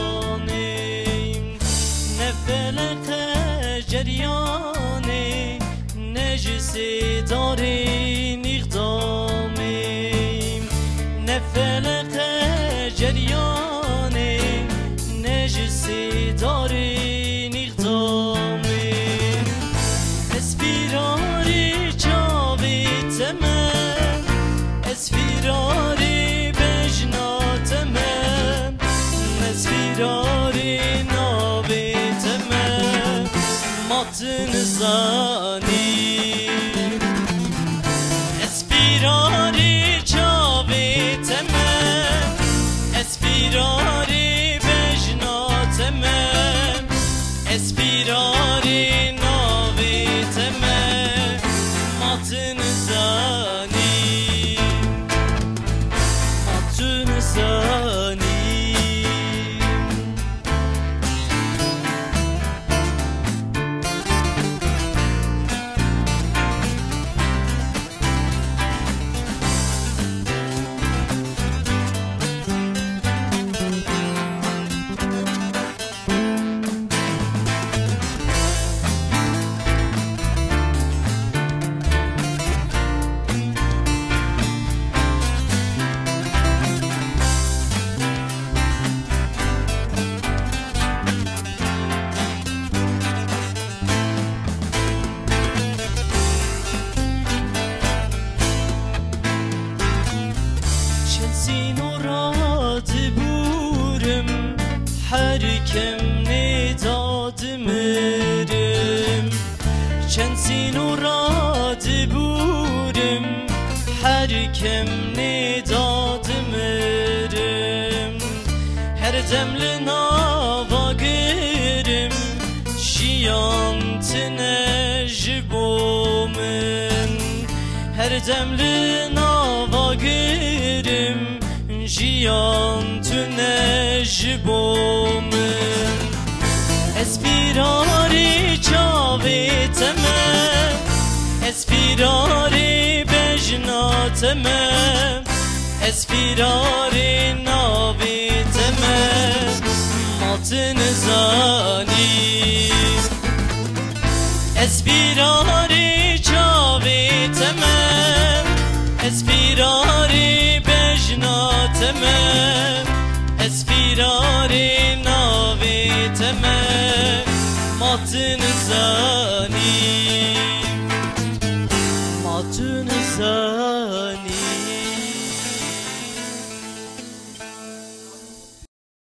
ولدانیم نفلق جریانه نجسی دارین اقدامیم نفلق جریانه نجسی دارین اقدامیم اسفیراری چاوی تمام اسفیراری بجناتمم اسفیراری ناوی تمام ماتن زانی اسفیراری چاوی تمام اسفیراری بجناتمم اسفیراری ناوی تمام ماتن زانی ماتن زانی کم نداد مرم چند سینو راد بورم هر کم نداد مرم هر دم لناوا گرم شیان تنجبومن هر دم لناوا گرم جیان تو نجبومن اسفیراری چاوی تمام اسفیراری بجناتمم اسفیراری ناوی